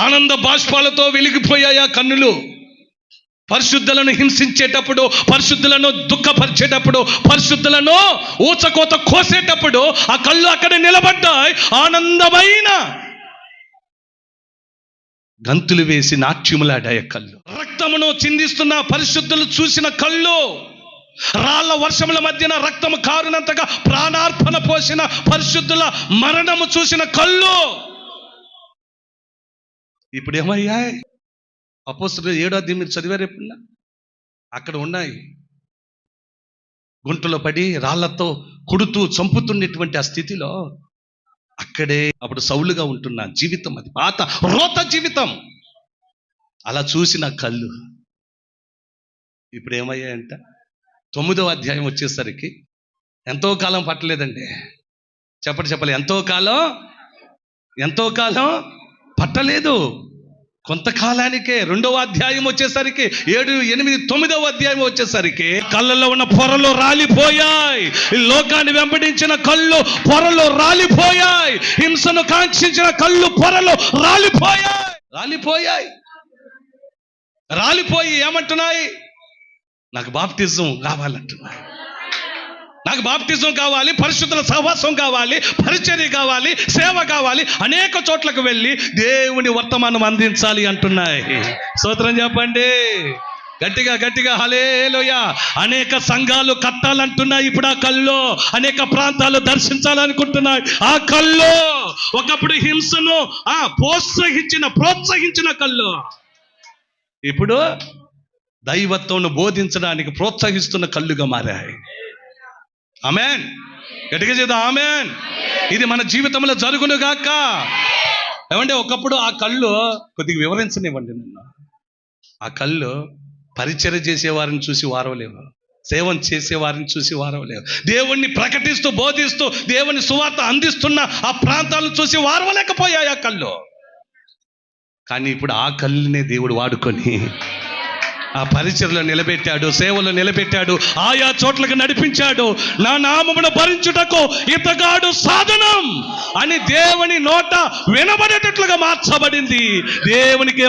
ఆనంద బాష్పాలతో వెలిగిపోయాయి ఆ కన్నులు. పరిశుద్ధులను హింసించేటప్పుడు, పరిశుద్ధులను దుఃఖపరిచేటప్పుడు, పరిశుద్ధులను ఊచకోత కోసేటప్పుడు ఆ కళ్ళు అక్కడ నిలబడ్డాయి. ఆనందమైన గంతులు వేసి నాట్యములాడాయి కళ్ళు. రక్తమును చిందిస్తున్న పరిశుద్ధులు చూసిన కళ్ళు, రాళ్ల వర్షముల మధ్యన రక్తము కారునంతగా ప్రాణార్పణ పోసిన పరిశుద్ధుల మరణము చూసిన కళ్ళు ఇప్పుడు ఏమయ్యాయి? అపోస్తలుల 7వ అధ్యాయం మీరు చదివారు ఎప్పుడన్నా? అక్కడ ఉన్నాయి. గుంటలో పడి రాళ్లతో కొడుతూ చంపుతున్నటువంటి ఆ స్థితిలో అక్కడే అప్పుడు సౌలుగా ఉంటున్న జీవితం, అది పాత రోత జీవితం. అలా చూసిన కళ్ళు ఇప్పుడు ఏమయ్యాయంట? 9వ అధ్యాయం వచ్చేసరికి ఎంతో కాలం పట్టలేదండి. చెప్పలే, ఎంతో కాలం పట్టలేదు, కొంతకాలానికే. 2వ అధ్యాయం వచ్చేసరికి 7, 8, 9వ అధ్యాయం వచ్చేసరికి కళ్ళల్లో ఉన్న పొరలు రాలిపోయాయి. లోకాన్ని వెంబడించిన కళ్ళు పొరలు రాలిపోయాయి. హింసను కాంక్షించిన కళ్ళు పొరలు రాలిపోయి ఏమంటున్నాయి? నాకు బాప్టిజం కావాలంటున్నాయి. నాకు బాప్టిజం కావాలి, పరిశుద్ధుల సహవాసం కావాలి, పరిచర్య కావాలి, సేవ కావాలి, అనేక చోట్లకు వెళ్ళి దేవుని వర్తమానం అందించాలి అంటున్నాయి. స్తోత్రం చెప్పండి గట్టిగా హల్లెలూయా. అనేక సంఘాలు కట్టాలంటున్నాయి ఇప్పుడు ఆ కళ్ళు. అనేక ప్రాంతాలు దర్శించాలనుకుంటున్నాయి ఆ కళ్ళు. ఒకప్పుడు హింసను ప్రోత్సహించిన కళ్ళు ఇప్పుడు దైవత్వం బోధించడానికి ప్రోత్సహిస్తున్న కళ్ళుగా మారాయి. ఆమేన్. గట్టిగా చేద్దాం ఆమేన్. ఇది మన జీవితంలో జరుగును గాక. ఏమంటే ఒకప్పుడు ఆ కళ్ళు, కొద్దిగా వివరించనివ్వండి నన్ను. ఆ కళ్ళు పరిచర్య చేసేవారిని చూసి వారవలేవు, సేవం చేసేవారిని చూసి వారవలేవు, దేవుణ్ణి ప్రకటిస్తూ బోధిస్తూ దేవుని సువార్త అందిస్తున్న ఆ ప్రాంతాలను చూసి వారవలేకపోయాయి ఆ కళ్ళు. కానీ ఇప్పుడు ఆ కళ్ళునే దేవుడు వాడుకొని ఆ పరిచర్యలో నిలబెట్టాడు, సేవలో నిలబెట్టాడు, ఆయా చోట్లకు నడిపించాడు. నా నామమును భరించుటకు ఇతగాడు సాధనం అని దేవుని నోట వినబడేటట్లుగా మార్చబడింది. దేవునికి